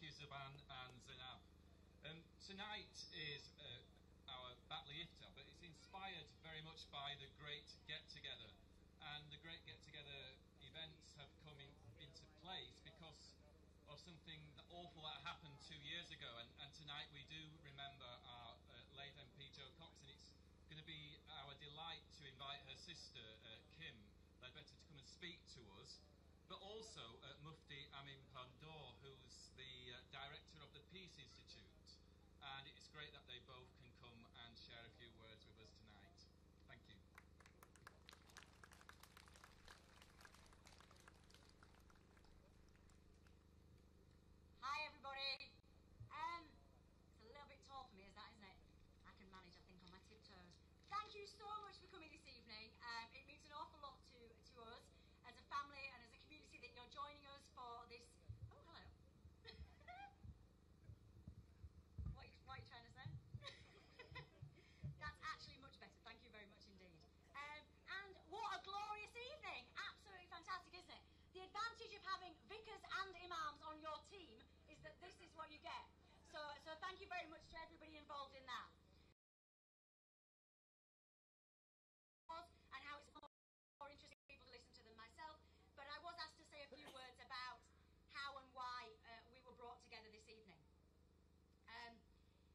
Thank you, Zuban and Zainab. Tonight is our Batley Iftar, but it's inspired very much by the Great Get Together. And the Great Get Together events have come into place because of something awful that happened 2 years ago. And tonight we do remember our late MP Jo Cox, and it's going to be our delight to invite her sister, Kim Ledbetter, to come and speak to us. But also Mufti Amin Pandor, who's the director of the Peace Institute. And it's great that they both can come and share a few words with us tonight. Thank you. Hi everybody. It's a little bit tall for me, is that, isn't it? I can manage, I think, on my tiptoes. Thank you so much for coming this evening. It means an awful lot to us as a family and as a community that you're joining us for this. Oh, hello. What are you trying to say? That's actually much better. Thank you very much indeed. And what a glorious evening. Absolutely fantastic, isn't it? The advantage of having vicars and imams on your team is that this is what you get. So thank you very much to everybody involved in that. And how it's more interesting for people to listen to than myself. But I was asked to say a few words about how and why we were brought together this evening.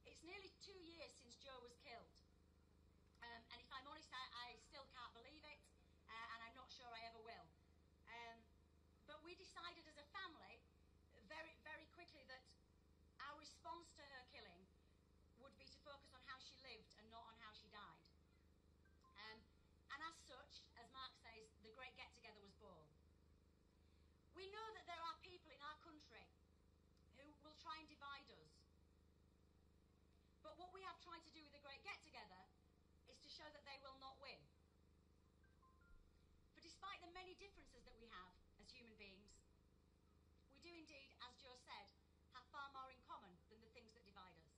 It's nearly 2 years since Jo was killed. And if I'm honest, I still can't believe it. And I'm not sure I ever will. But we decided as a family very, very quickly that our response to her killing would be to focus on how she lived and not on how she died. And as such, as Mark says, the Great Get Together was born. We know that there are people in our country who will try and divide us. But what we have tried to do with the Great Get Together is to show that they will not win. For despite the many differences that we have as human beings, we do indeed, as Jo said, have far more in common than the things that divide us.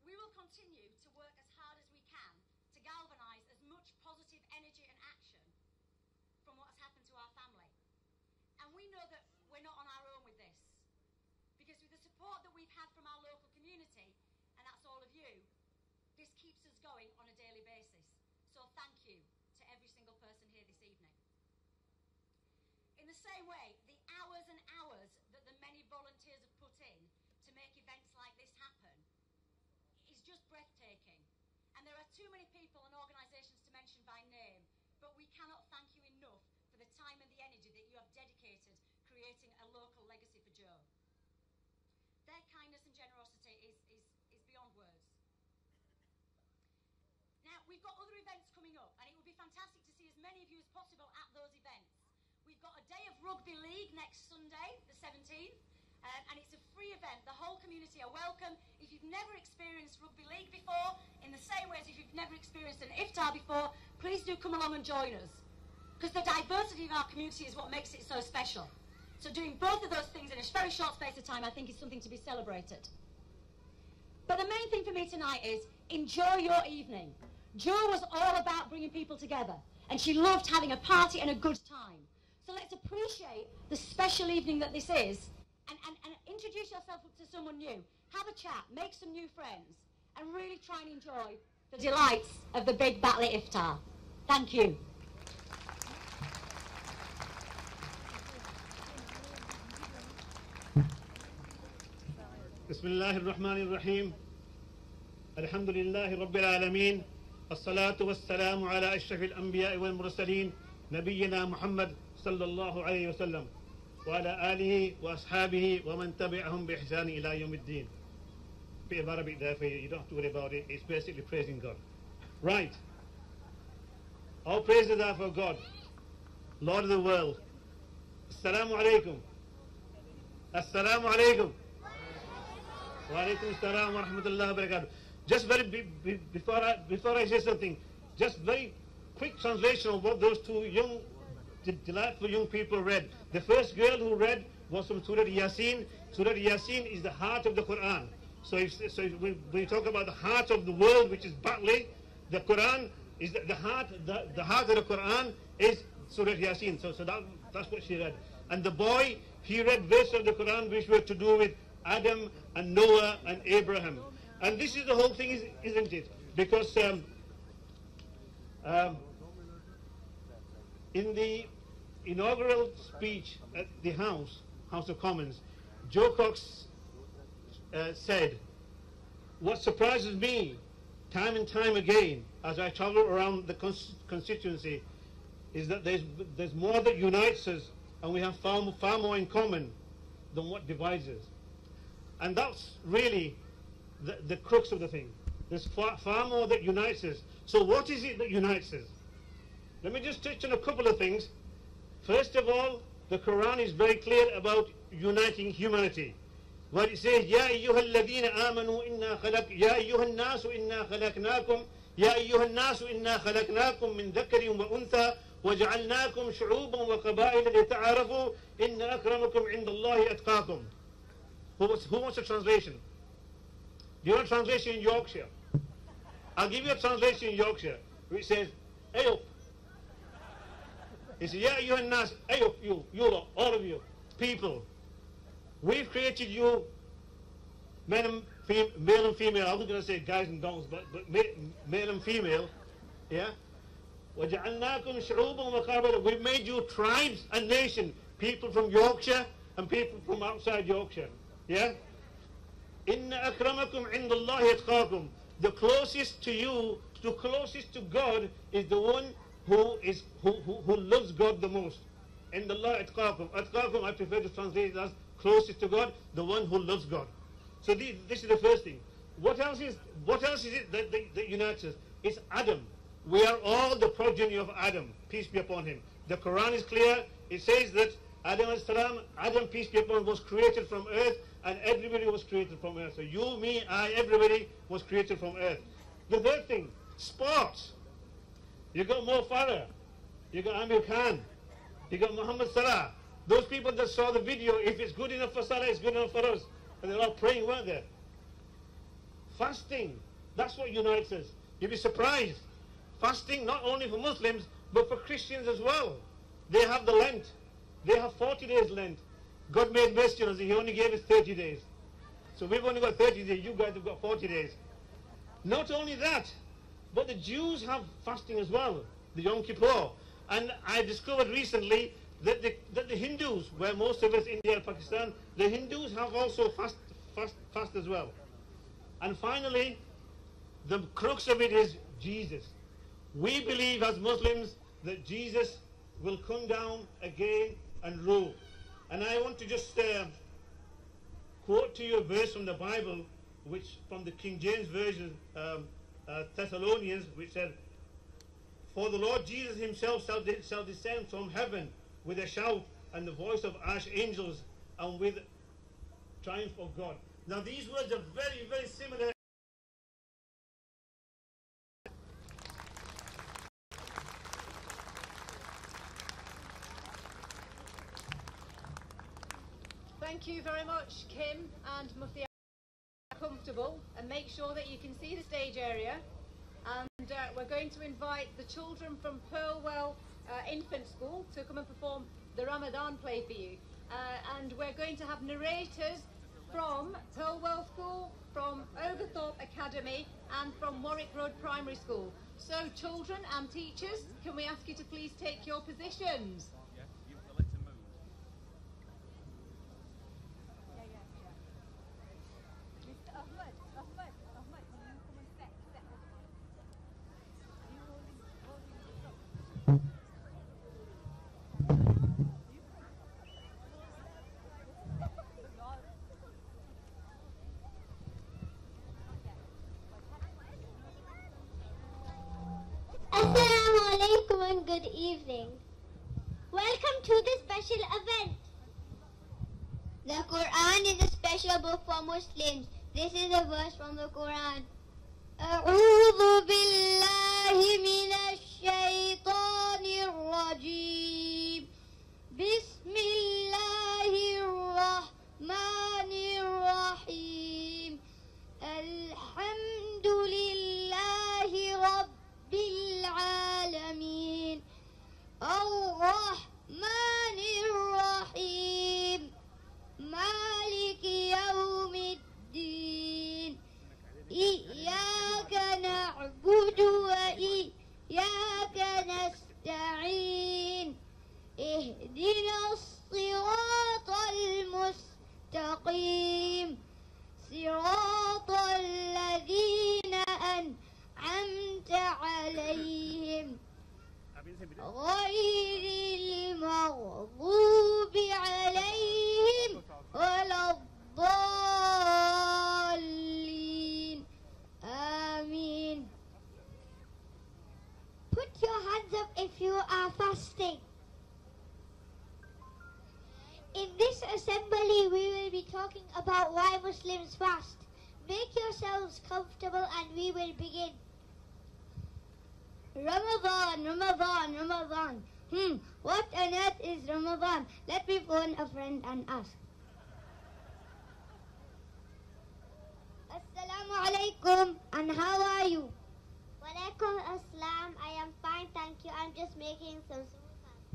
We will continue to work as hard as we can to galvanise as much positive energy and action from what has happened to our family. And we know that we're not on our own with this, because with the support that we've had from our local community, and that's all of you, this keeps us going on a daily basis. So thank you to every single person here this evening. In the same way, the hours and hours that the many volunteers have put in to make events like this happen is just breathtaking. And there are too many people and organisations to mention by name, but we cannot thank you enough for the time and the energy that you have dedicated creating a local legacy for Jo. Their kindness and generosity is beyond words. Now, we've got other events coming up, and it would be fantastic to see as many of you as possible at those events. We've got a day of rugby league next Sunday, the 17th, and it's a free event. The whole community are welcome. If you've never experienced rugby league before, in the same way as if you've never experienced an iftar before, please do come along and join us. Because the diversity of our community is what makes it so special. So doing both of those things in a very short space of time, I think, is something to be celebrated. But the main thing for me tonight is enjoy your evening. Jo was all about bringing people together, and she loved having a party and a good time. So let's appreciate the special evening that this is, and introduce yourself to someone new. Have a chat, make some new friends, and really try and enjoy the delights of the big Batley Iftar. Thank you. بسم الله الرحمن الرحيم الحمد لله رب العالمين الصلاة والسلام على أشرف الأنبياء والمرسلين نبينا محمد صلى الله عليه وسلم وعلى آله وأصحابه ومن تبعهم بإحسان إلى يوم الدين. Bit of Arabic there for you, you don't have to worry about it, it's basically praising God. Right, all praises are for God, Lord of the world. Assalamu alaikum. Assalamu alaikum. Wa alaikum assalam wa rahmatullahi wa barakatuh. Just before I say something, just very quick translation of what those two young, delightful young people read. The first girl who read was from Surah Yasin. Surah Yasin is the heart of the Quran. So if we talk about the heart of the world, which is Batley, the Quran is the heart of the Quran is Surah Yasin. So that's what she read. And the boy, he read verses of the Quran which were to do with Adam and Noah and Abraham. And this is the whole thing, isn't it? Because in the inaugural speech at the House of Commons, Joe Cox said, what surprises me time and time again as I travel around the constituency is that there's more that unites us, and we have far more in common than what divides us. And that's really the crux of the thing. There's far more that unites us. So what is it that unites us? Let me just touch on a couple of things. First of all, the Quran is very clear about uniting humanity. Where it says, يَا أَيُّهَا الَّذِينَ آمَنُوا إِنَّا يَا أَيُّهَا النَّاسُ إِنَّا خَلَقْنَاكُمْ يَا أَيُّهَا النَّاسُ إِنَّا خَلَقْنَاكُم مِّن ذَكَرٍ وَأُنثَىٰ وَجَعَلْنَاكُمْ شُعُوبًا وَقَبَائِلَ لِتَعَارَفُوا إِنَّ أَكْرَمَكُمْ عِندَ اللَّهِ أَتْقَاكُمْ. Who wants a translation? Do you want a translation in Yorkshire? I'll give you a translation in Yorkshire, which says, hey up. He says, yeah, you and Nas, hey up, you lot, all of you, people. We've created you, male and female. I was going to say guys and dogs, but male and female, yeah? وَجَعَلْنَاكُمْ شُعُوبًا وَقَبَائِلَ. We've made you tribes and nations, people from Yorkshire and people from outside Yorkshire, yeah? إِنَّ أَكْرَمَكُمْ عِنْدَ اللَّهِ أَتْقَاكُمْ. The closest to you, the closest to God, is the one who loves God the most. عِنْدَ اللَّهِ أَتْقَاكُمْ. Atqakum, I prefer to translate it as closest to God, the one who loves God. So this is the first thing. What else is it that unites us? It's Adam. We are all the progeny of Adam, peace be upon him. The Quran is clear. It says that Adam, peace be upon him, was created from earth, and everybody was created from earth. So you, me, I, everybody was created from earth. The third thing, sports. You got Mo Farah, you got Amir Khan, you got Muhammad Salah. Those people that saw the video, if it's good enough for Salah, it's good enough for us. And they're all praying, weren't they? Fasting, that's what unites us. You'll be surprised. Fasting, not only for Muslims, but for Christians as well. They have the Lent. They have 40 days Lent. God made mercy on us, He only gave us 30 days. So we've only got 30 days, you guys have got 40 days. Not only that, but the Jews have fasting as well, the Yom Kippur. And I discovered recently that the Hindus, where most of us, India and Pakistan, the Hindus have also fast as well. And finally, the crux of it is Jesus. We believe as Muslims that Jesus will come down again and rule. And I want to just quote to you a verse from the Bible, which from the King James Version, Thessalonians, which said, for the Lord Jesus himself shall descend from heaven with a shout and the voice of archangels and with triumph of God. Now these words are very, very similar. Thank you very much, Kim and Mufti. Comfortable, and make sure that you can see the stage area. And we're going to invite the children from Pearlwell Infant School to come and perform the Ramadan play for you. And we're going to have narrators from Pearlwell School, from Oglethorpe Academy, and from Warwick Road Primary School. So children and teachers, can we ask you to please take your positions? Assalamu alaikum and good evening. Welcome to this special event. The Quran is a special book for Muslims. This is a verse from the Quran. أعوذ بالله من الشيطان الرجيم. بسم الله الرحمن الرحيم. الحمد لله رب العالمين. الرحمن الرحيم. غير المغضوب عليهم ولا الضالين آمين. Put your hands up if you are fasting. In this assembly, we will be talking about why Muslims fast. Make yourselves comfortable and we will begin. Ramadan, Ramadan, Ramadan. What on earth is Ramadan? Let me phone a friend and ask. Assalamu alaikum, and how are you? Walaikum assalam, I am fine, thank you. I'm just making some samosas.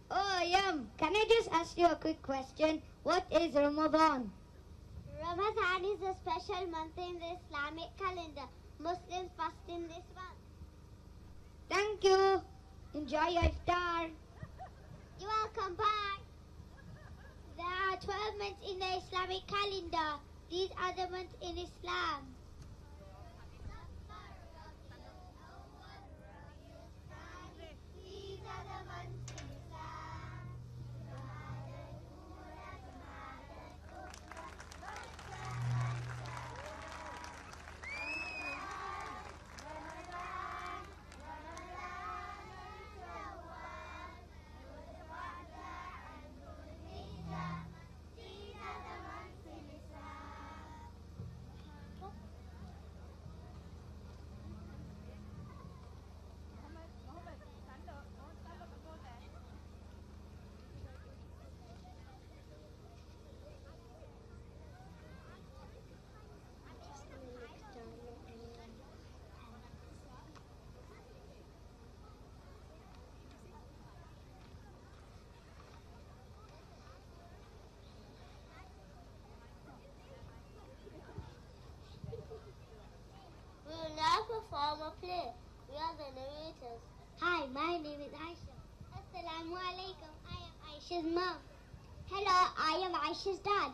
Oh, yum. Can I just ask you a quick question? What is Ramadan? Ramadan is a special month in the Islamic calendar. Muslims fast in this month. Thank you. Enjoy your iftar. You're welcome. Bye. There are 12 months in the Islamic calendar. These are the months in Islam. These are the months in Islam. We will now perform a play. We are the narrators. Hi, my name is Aisha. Assalamu alaikum. I am Aisha's mom. Hello, I am Aisha's dad.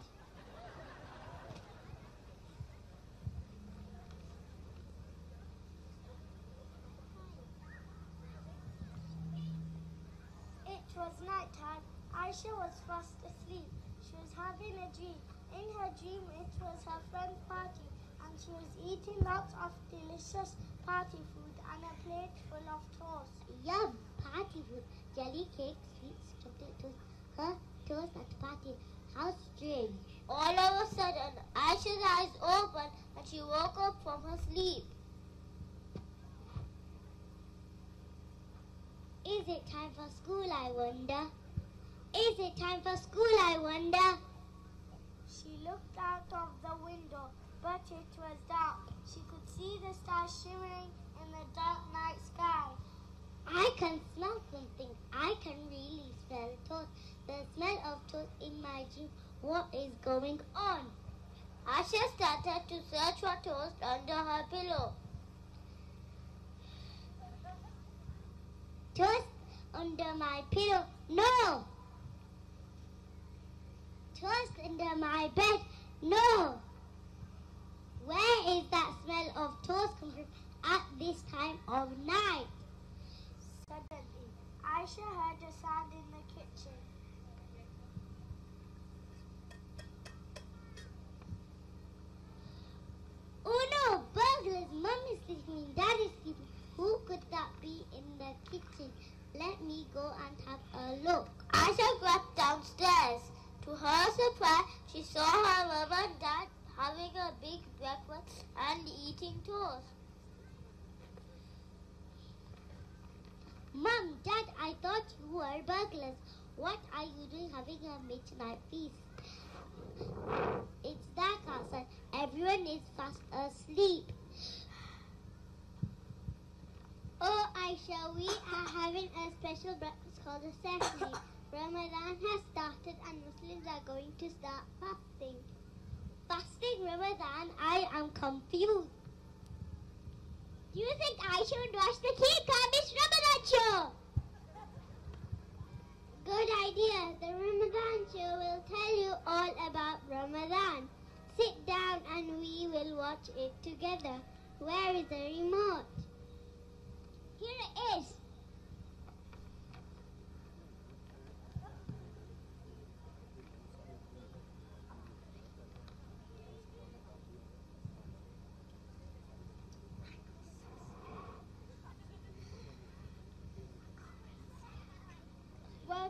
It was night time. Aisha was fast asleep. She was having a dream. In her dream, it was her friend's party, and she was eating lots of delicious party food and a plate full of toast. Yum! Party food. Jelly cake, sweets, chocolate toast. Her toast at the party. How strange. All of a sudden, Aisha's eyes opened and she woke up from her sleep. Is it time for school, I wonder? Is it time for school, I wonder? She looked out of the window, but it was dark. She could see the stars shimmering in the dark night sky. I can smell something. I can really smell toast. The smell of toast in my dream. What is going on? Asha started to search for toast under her pillow. Toast under my pillow? No! Toast under my bed? No! Where is that smell of toast coming from at this time of night? Suddenly, Aisha heard a sound in the kitchen. Oh no, burglars! Mum is sleeping, Dad is sleeping. Who could that be in the kitchen? Let me go and have a look. Aisha crept downstairs. To her surprise, she saw her mother and dad having a big breakfast and eating toast. Mom, Dad, I thought you were burglars. What are you doing having a midnight feast? It's dark outside. Everyone is fast asleep. Oh, Aisha, we are having a special breakfast called a sesame. Ramadan has started and Muslims are going to start fasting. Fasting Ramadan? I am confused. Do you think Aisha would watch the Cake on this Ramadan show? Good idea. The Ramadan show will tell you all about Ramadan. Sit down and we will watch it together. Where is the remote? Here it is.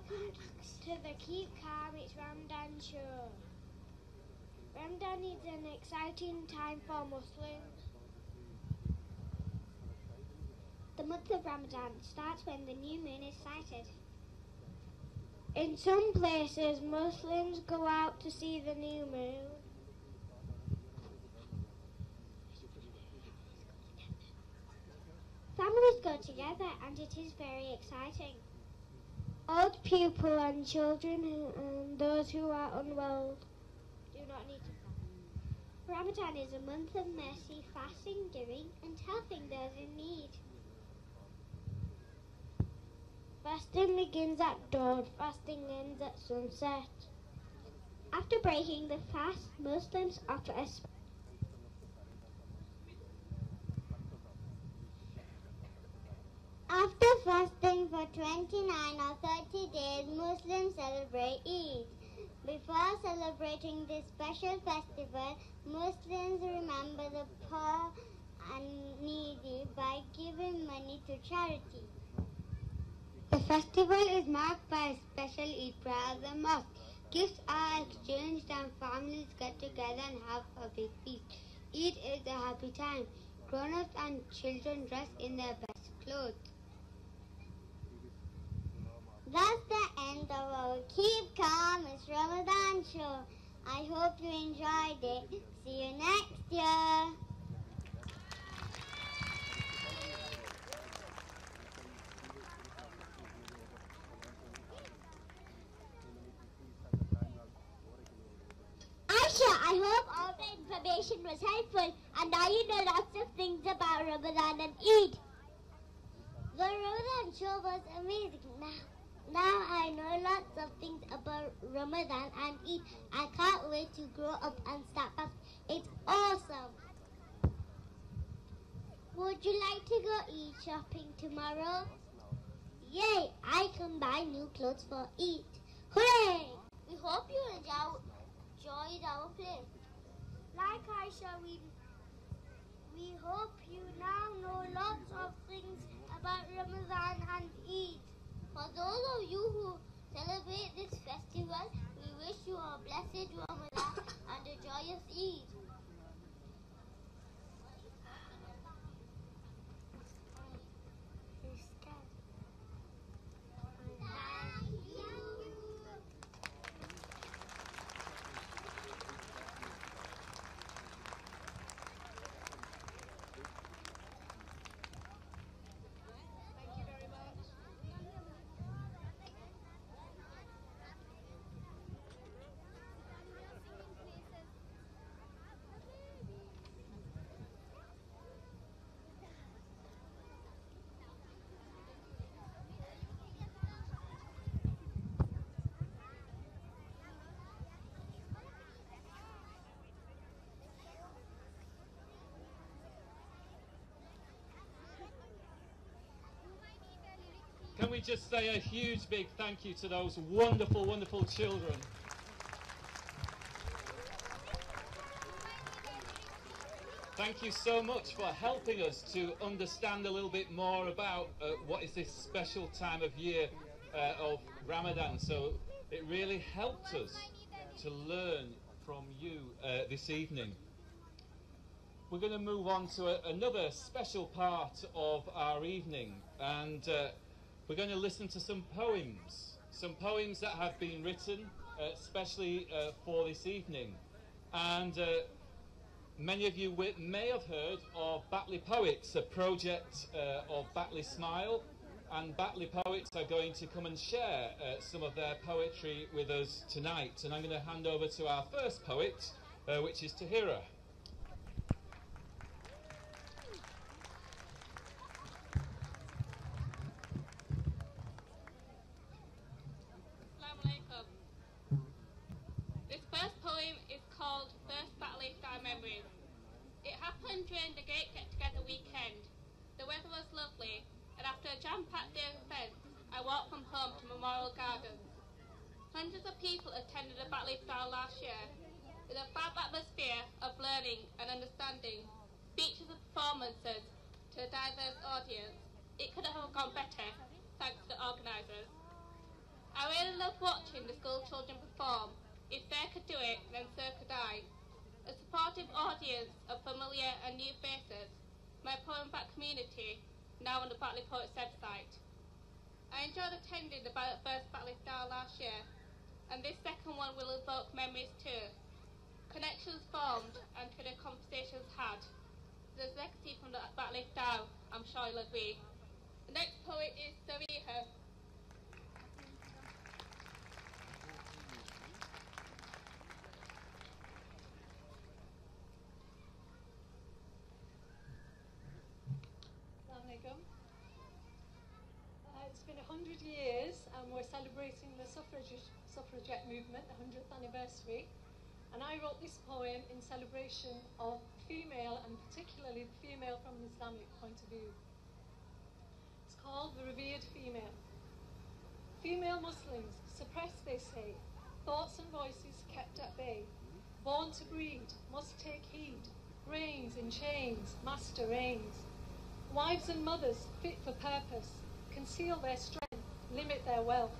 Welcome to the Keep Calm, it's Ramadan show. Ramadan is an exciting time for Muslims. The month of Ramadan starts when the new moon is sighted. In some places, Muslims go out to see the new moon. Families go together and it is very exciting. Old people and children and those who are unwell do not need to fast. Ramadan is a month of mercy, fasting, giving and helping those in need. Fasting begins at dawn, fasting ends at sunset. After breaking the fast, Muslims offer a After fasting for 29 or 30 days, Muslims celebrate Eid. Before celebrating this special festival, Muslims remember the poor and needy by giving money to charity. The festival is marked by a special Eid prayer at the mosque. Gifts are exchanged and families get together and have a big feast. Eid is a happy time. Grown-ups and children dress in their best clothes. That's the end of our Keep Calm, it's Ramadan show. I hope you enjoyed it. See you next year. Aisha, I hope all the information was helpful and now you know lots of things about Ramadan and Eid. The Ramadan show was amazing. Now I know lots of things about Ramadan and Eid. I can't wait to grow up and start fast. It's awesome. Would you like to go Eid shopping tomorrow? Yay! I can buy new clothes for Eid. Hooray! We hope you enjoyed our play. Like Aisha, we hope you now know lots of things about Ramadan and Eid. For those of you who celebrate this festival, we wish you a blessed Ramadan and a joyous Eid. Can we just say a huge big thank you to those wonderful, wonderful children? Thank you so much for helping us to understand a little bit more about what is this special time of year of Ramadan. So it really helped us to learn from you this evening. We're going to move on to another special part of our evening, and we're going to listen to some poems that have been written especially for this evening. And many of you may have heard of Batley Poets, a project of Batley Smile, and Batley Poets are going to come and share some of their poetry with us tonight. And I'm going to hand over to our first poet, which is Tahira. During the great get-together weekend. The weather was lovely, and after a jam-packed day of events, I walked from home to Memorial Gardens. Hundreds of people attended the Batley Style last year, with a fab atmosphere of learning and understanding, speeches and performances to a diverse audience. It couldn't have gone better, thanks to the organisers. I really love watching the school children perform. If they could do it, then so could I. A supportive audience of familiar and new faces, my Poem Back community, now on the Batley Poets website. I enjoyed attending the first Batley Star last year, and this second one will evoke memories too. Connections formed and further conversations had. There's legacy from the Batley Star, I'm sure you'll agree. The next poet is Sariha. It's been 100 years and we're celebrating the suffragette movement, the 100th anniversary, and I wrote this poem in celebration of female, and particularly the female from an Islamic point of view. It's called The Revered Female. Female Muslims, suppressed they say, thoughts and voices kept at bay, born to breed, must take heed, reigns in chains, master reigns. Wives and mothers fit for purpose, conceal their strength, limit their wealth.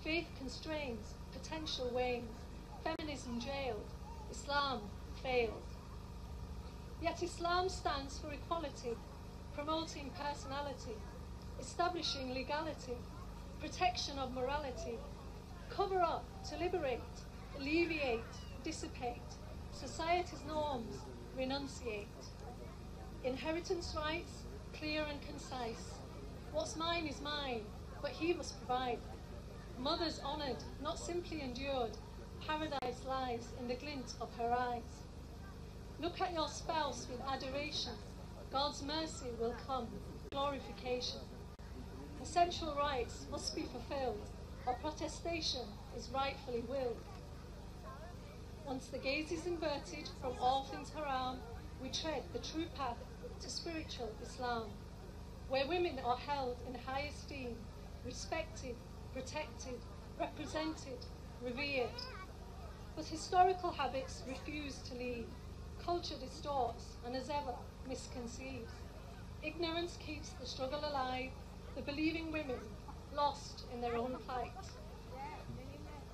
Faith constrains, potential wanes, feminism jailed, Islam failed. Yet Islam stands for equality, promoting personality, establishing legality, protection of morality, cover up to liberate, alleviate, dissipate, society's norms, renunciate. Inheritance rights, clear and concise. What's mine is mine, but he must provide. Mothers honoured, not simply endured. Paradise lies in the glint of her eyes. Look at your spouse with adoration. God's mercy will come, glorification. Essential rights must be fulfilled, or protestation is rightfully willed. Once the gaze is inverted from all things haram, we tread the true path to spiritual Islam, where women are held in high esteem, respected, protected, represented, revered. But historical habits refuse to leave. Culture distorts and as ever misconceives. Ignorance keeps the struggle alive, the believing women lost in their own plight.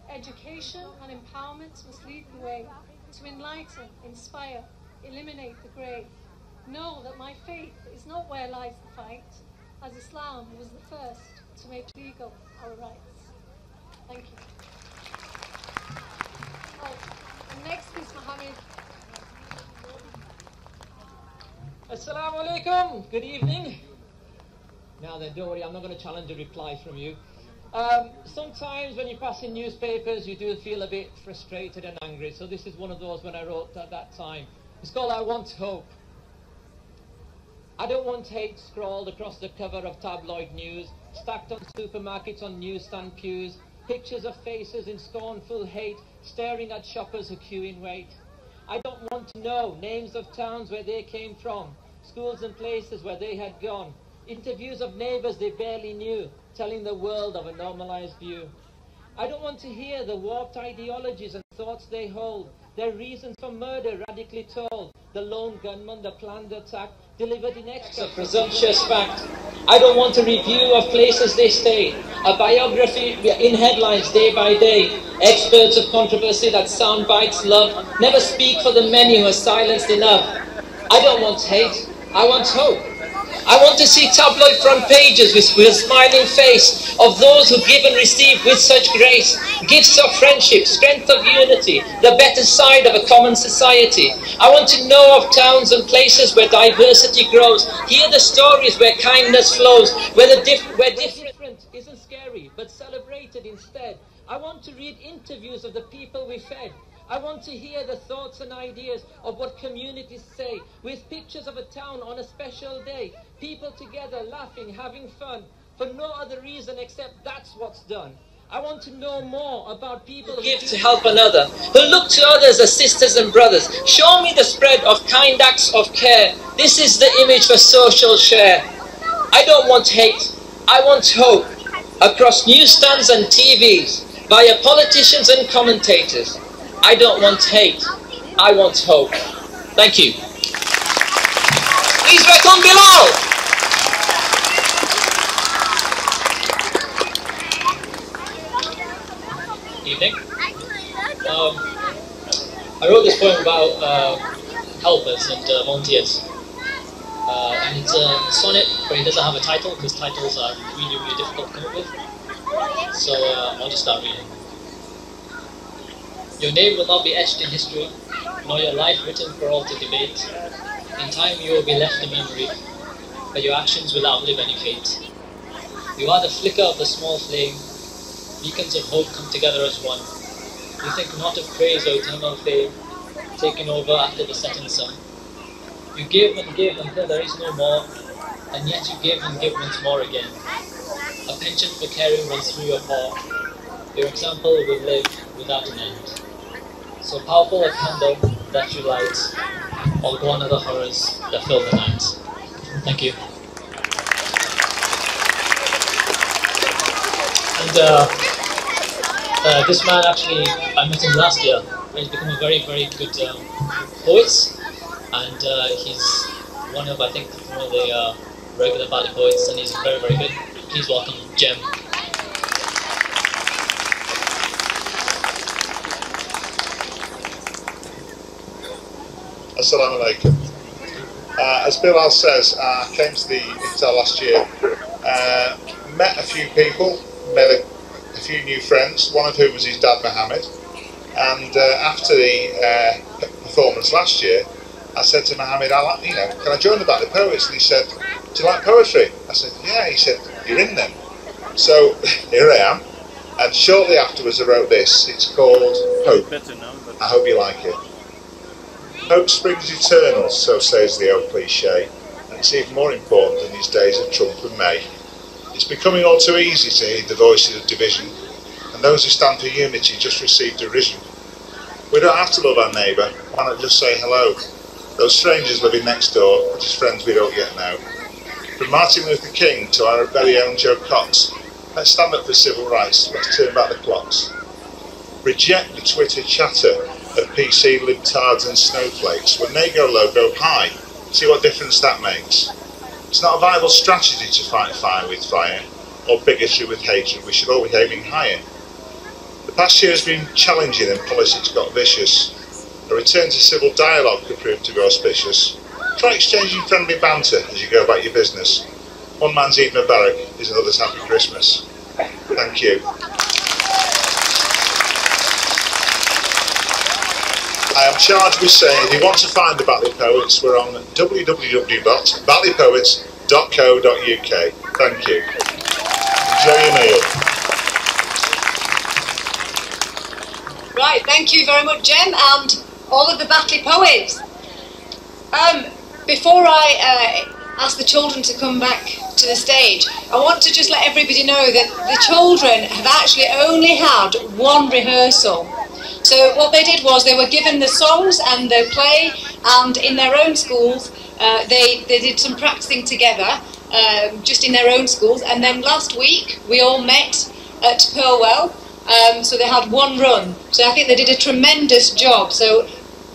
Education and empowerment must lead the way to enlighten, inspire, eliminate the grey. Know that my faith is not where lies the fight, as Islam was the first to make legal our rights. Thank you. Oh, next is Mohammed. Assalamu alaikum. Good evening. Now then, don't worry, I'm not going to challenge a reply from you. Sometimes when you pass in newspapers, you do feel a bit frustrated and angry. So this is one of those when I wrote at that time. It's called I Want Hope. I don't want hate scrawled across the cover of tabloid news, stacked on supermarkets on newsstand pews, pictures of faces in scornful hate, staring at shoppers who queue in wait. I don't want to know names of towns where they came from, schools and places where they had gone, interviews of neighbours they barely knew, telling the world of a normalised view. I don't want to hear the warped ideologies and thoughts they hold, their reasons for murder radically told, the lone gunman, the planned attack, delivered in extra presumptuous fact. I don't want a review of places they stayed, a biography in headlines day by day, experts of controversy that sound bites love, never speak for the many who are silenced enough. I don't want hate, I want hope. I want to see tabloid front pages with a smiling face of those who give and receive with such grace, gifts of friendship, strength of unity, the better side of a common society. I want to know of towns and places where diversity grows, hear the stories where kindness flows, where different isn't scary but celebrated instead. I want to read interviews of the people we fed. I want to hear the thoughts and ideas of what communities say, with pictures of a town on a special day, people together laughing, having fun, for no other reason except that's what's done. I want to know more about people who give to help another, who look to others as sisters and brothers. Show me the spread of kind acts of care. This is the image for social share. I don't want hate, I want hope, across newsstands and TVs, via politicians and commentators. I don't want hate, I want hope. Thank you. Please welcome Bilal. evening. I wrote this poem about helpers and volunteers. And it's a sonnet, but it doesn't have a title because titles are really, really difficult to come up with. So I'll just start reading. Your name will not be etched in history, nor your life written for all to debate. In time you will be left a memory, but your actions will outlive any fate. You are the flicker of the small flame, beacons of hope come together as one. You think not of praise or eternal fame, taken over after the setting sun. You give and give until there is no more, and yet you give and give once more again. A penchant for caring runs through your paw. Your example will live without an end. So powerful a candle that you light, all gone are the horrors that fill the night. Thank you. And this man actually, I met him last year, and he's become a very, very good poet. And he's one of, I think, one of the regular Batley poets, and he's very, very good. Please welcome Jem. Assalamu alaikum. As Bilal says, I came to the iftar last year, met a few people, met a few new friends, one of whom was his dad Mohammed. And after the performance last year, I said to Mohammed, can I join the Batley Poets? And he said, do you like poetry? I said, yeah. He said, you're in them. So here I am. And shortly afterwards I wrote this. It's called Hope. I hope you like it. Hope springs eternal, so says the old cliche, and it's even more important than these days of Trump and May. It's becoming all too easy to hear the voices of division, and those who stand for unity just receive derision. We don't have to love our neighbour, why not just say hello? Those strangers living next door are just friends we don't yet know. From Martin Luther King to our very own Joe Cox, let's stand up for civil rights, let's turn back the clocks. Reject the Twitter chatter of PC libtards and snowflakes. When they go low, go high. See what difference that makes. It's not a viable strategy to fight fire with fire, or bigotry with hatred. We should all be aiming higher. The past year has been challenging and politics got vicious. A return to civil dialogue could prove to be auspicious. Try exchanging friendly banter as you go about your business. One man's Eid Mubarak is another's Happy Christmas. Thank you. I am charged with saying if you want to find the Batley Poets, we're on www.batleypoets.co.uk. Thank you. Enjoy your meal. Right, thank you very much, Jem, and all of the Batley Poets. Before I ask the children to come back to the stage, I want to just let everybody know that the children have actually only had one rehearsal. So what they did was they were given the songs and the play, and in their own schools they did some practicing together, just in their own schools. And then last week we all met at Purwell, so they had one run. So I think they did a tremendous job. So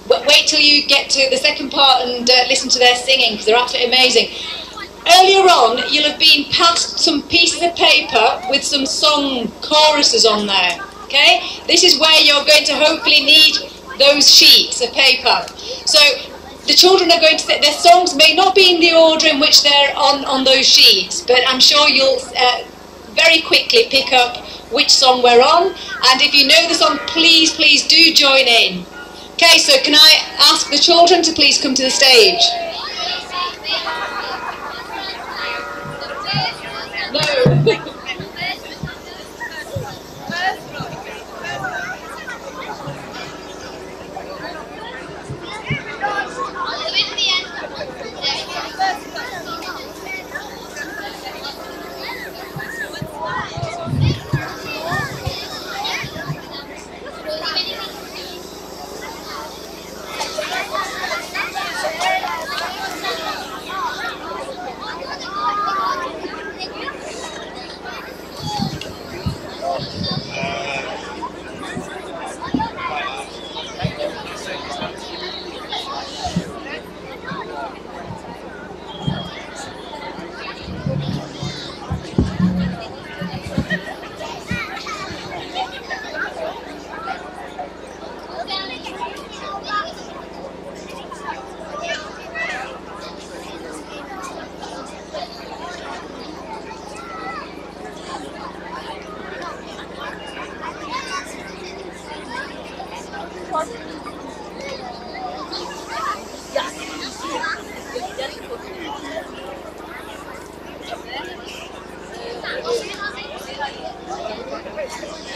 wait till you get to the second part and listen to their singing, because they're absolutely amazing. Earlier on, you'll have been passed some pieces of paper with some song choruses on there. Okay, this is where you're going to hopefully need those sheets of paper. So the children are going to say their songs may not be in the order in which they're on those sheets, but I'm sure you'll very quickly pick up which song we're on. And if you know the song, please do join in. Okay, so can I ask the children to please come to the stage? No. Yellow,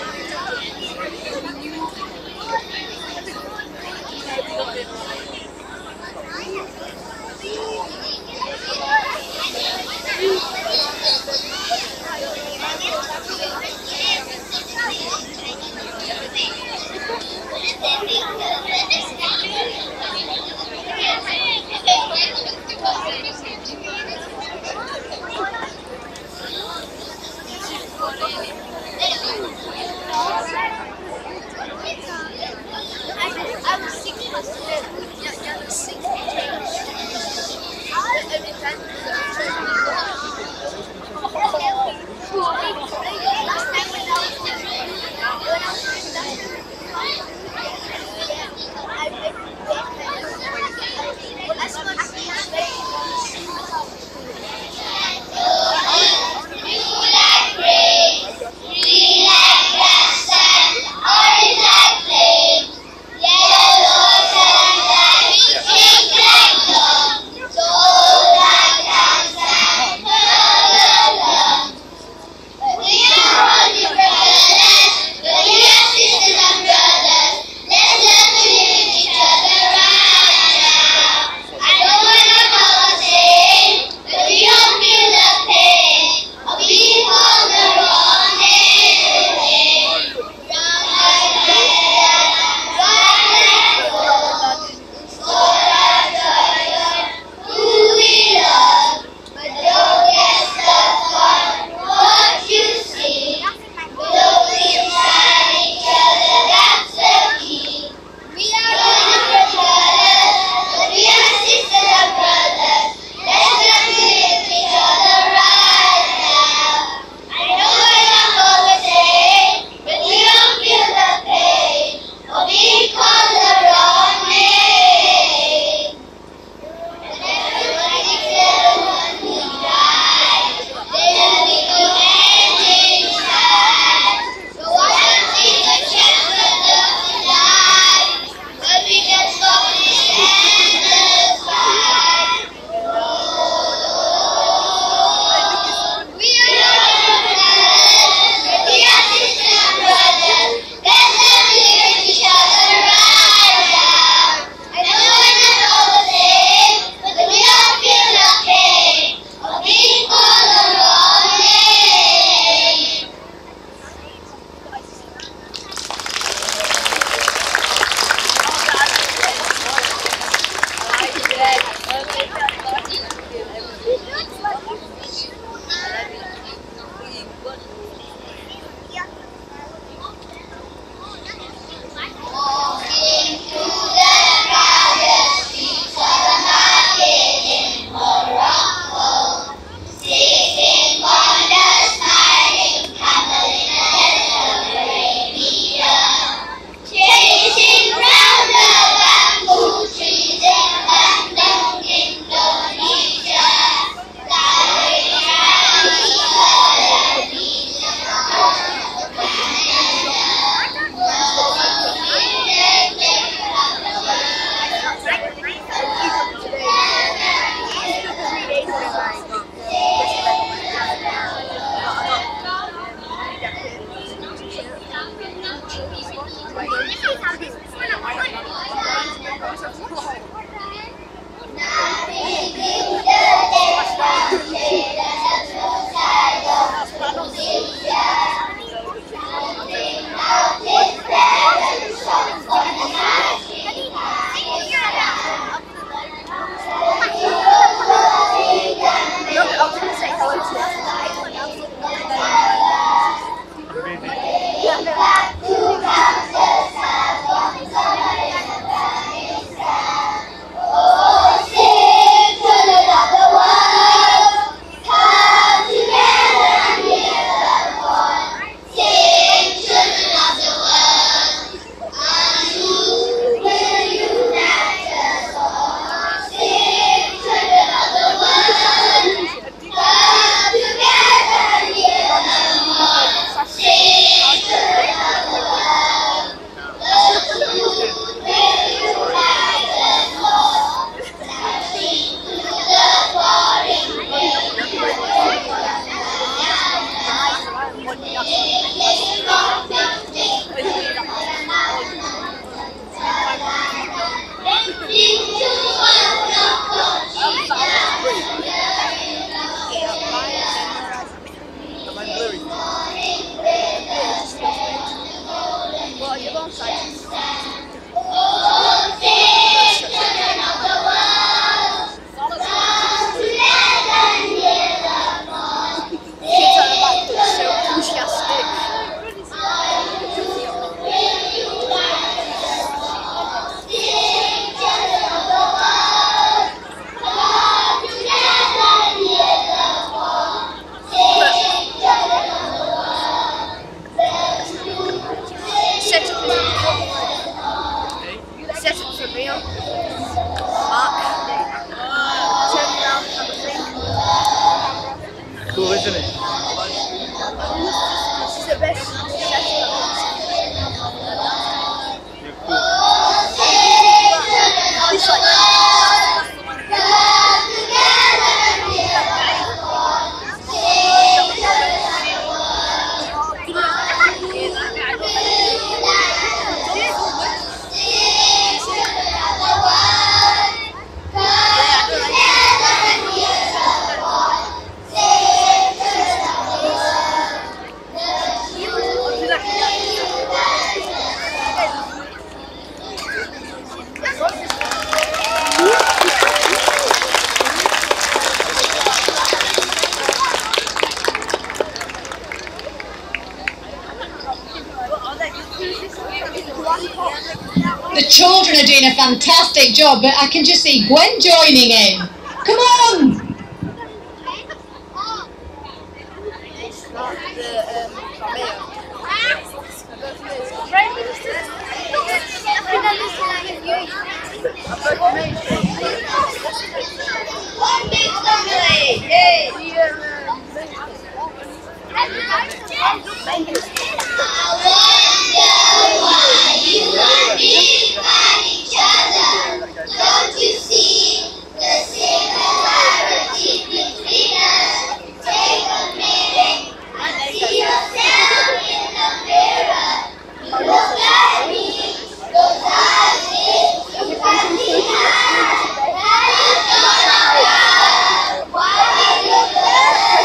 She's the best. The children are doing a fantastic job, but I can just see Gwen joining in. Come on! One big family! Yay! Don't you see the similarity between us? Take a minute and see yourself in the mirror. Look at me, those eyes, you can see how you gonna run. Why we look the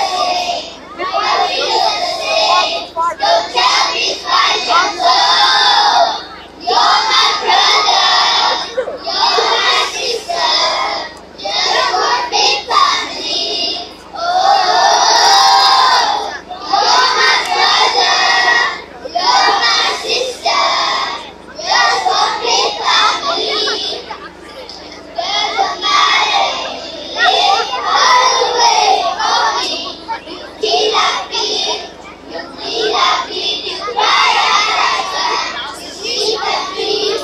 same? Why we look the same? Don't tell me twice and so. You're my brother. You're my sister, just one big family. Oh, you're my brother, you're my sister, just one big family. Doesn't matter if you live far away from me. You feel happy, you cry out, you see the trees.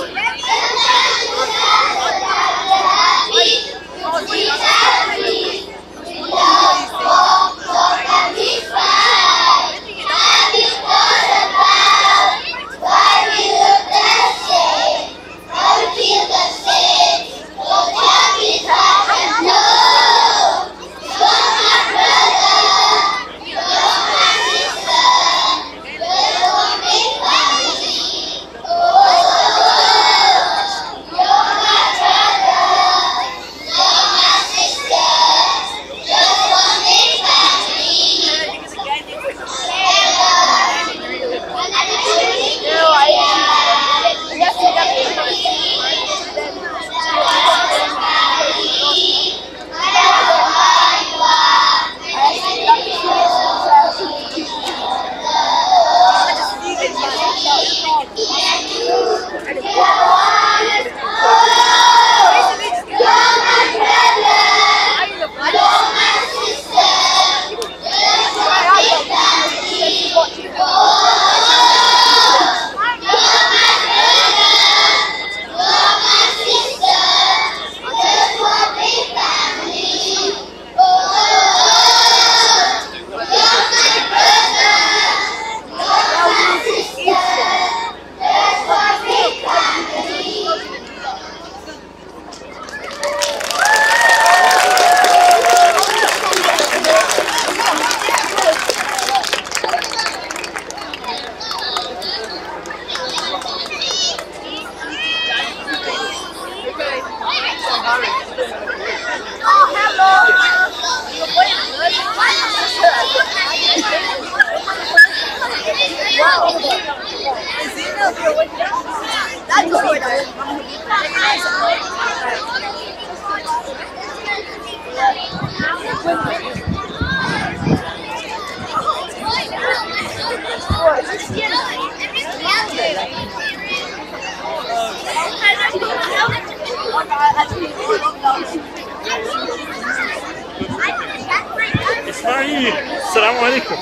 Ismail, Assalamu alaikum.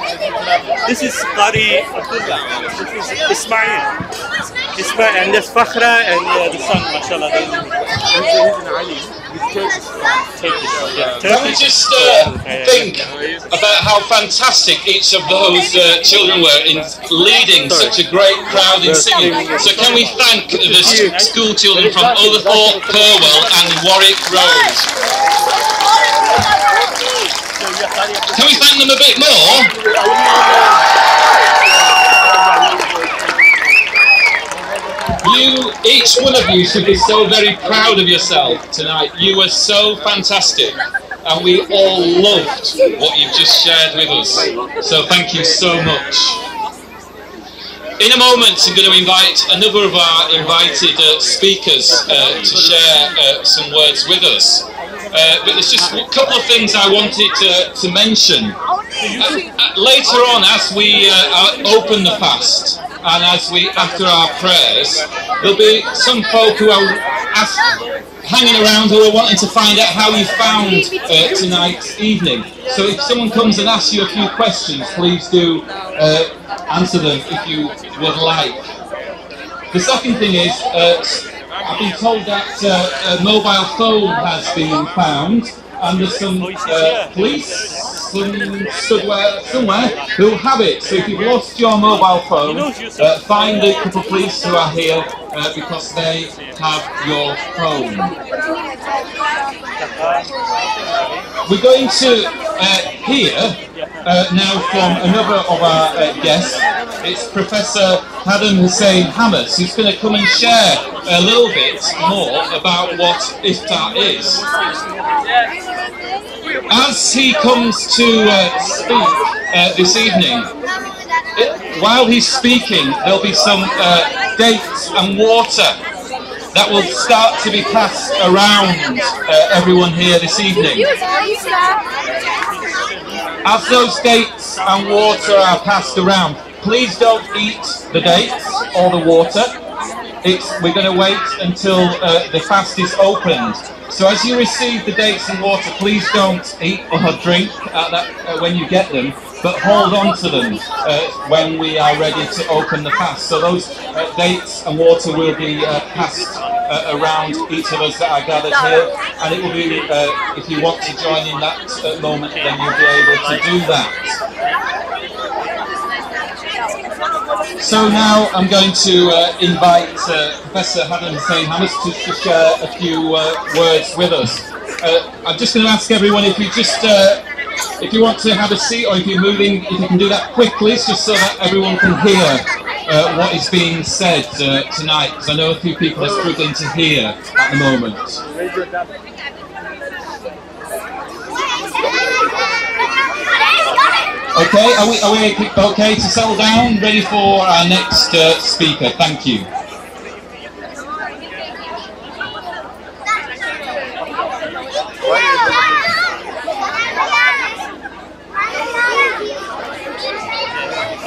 This is Qari Abdullah. This is Ismail. Ismail, and there's Fakhra and the son, mashallah. He's in Ali. Can we just think about how fantastic each of those children were in leading such a great crowd in singing? So can we thank the school children from Otherthorpe, Purwell and Warwick Road? Can we thank them a bit more? Each one of you should be so very proud of yourself tonight. You were so fantastic, and we all loved what you've just shared with us. So thank you so much. In a moment, I'm going to invite another of our invited speakers to share some words with us. But there's just a couple of things I wanted to mention. Later on, as we open the fast, and as we, after our prayers, there'll be some folk who are hanging around who are wanting to find out how you found tonight's evening. So if someone comes and asks you a few questions, please do answer them if you would like. The second thing is, I've been told that a mobile phone has been found, and there's some police somewhere who have it. So if you've lost your mobile phone, find the couple of police who are here because they have your phone. We're going to hear now from another of our guests. It's Professor Haddam Hussein Hamas, who's going to come and share a little bit more about what iftar is. As he comes to speak this evening, while he's speaking, there'll be some dates and water that will start to be passed around everyone here this evening. As those dates and water are passed around, please don't eat the dates or the water. We're going to wait until the fast is opened. So as you receive the dates and water, please don't eat or drink when you get them, but hold on to them when we are ready to open the fast. So those dates and water will be passed around each of us that are gathered here, and it will be, if you want to join in that moment, then you'll be able to do that. So now I'm going to invite Professor Haddam Hussein Hamas to share a few words with us. I'm just going to ask everyone if you just, if you want to have a seat, or if you're moving, if you can do that quickly, just so that everyone can hear what is being said tonight, because I know a few people are struggling to hear at the moment. Okay, are we okay to settle down, ready for our next speaker? Thank you.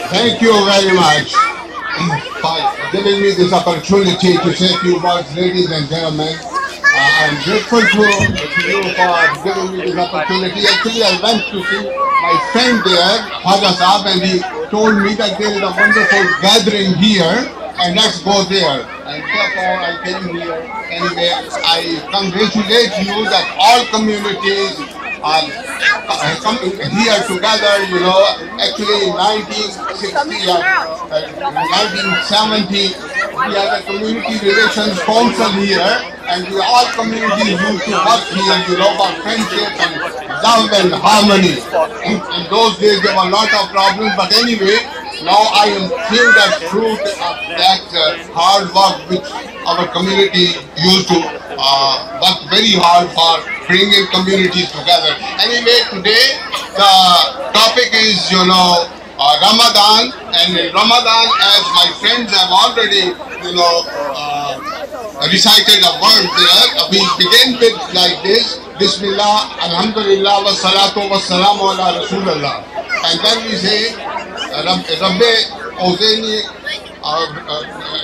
Thank you very much for giving me this opportunity to say a few words, ladies and gentlemen. I'm grateful to you for giving me this opportunity. Actually, I went to see my friend there, Khaja Saab, and he told me that there is a wonderful gathering here, and let's go there. And therefore, I came here. Anyway, I congratulate you that all communities are coming here together. You know, actually in 1960 1970, we had a community relations council here, and we all communities used to work here, you know, for friendship and love and harmony. In those days there were a lot of problems, but anyway, now I am seeing that fruit of that hard work which our community used to work very hard for bringing communities together. Anyway, today the topic is, you know, Ramadan, and in Ramadan, as my friends have already, you know, recited a word there, we begin with like this: Bismillah, Alhamdulillah, wa salatu wa salamu ala Rasulullah. And then we say, Rabbi Ozeni,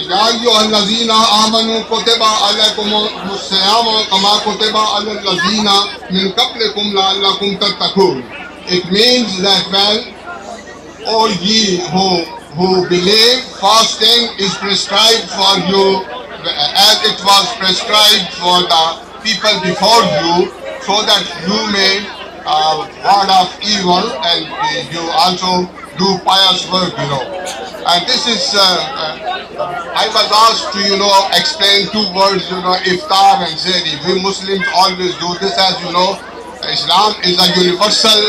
Ya ayyuhal lazina amanu kutiba alaykumus siyam kama kutiba alal lazina min qablikum la'allakum tattaqun. It means that, well, all ye who believe, fasting is prescribed for you as it was prescribed for the people before you, so that you may ward off evil and you also do pious work, you know. And this is, I was asked to, you know, explain two words, you know, iftar and sehri. We Muslims always do this, as you know. Islam is a universal,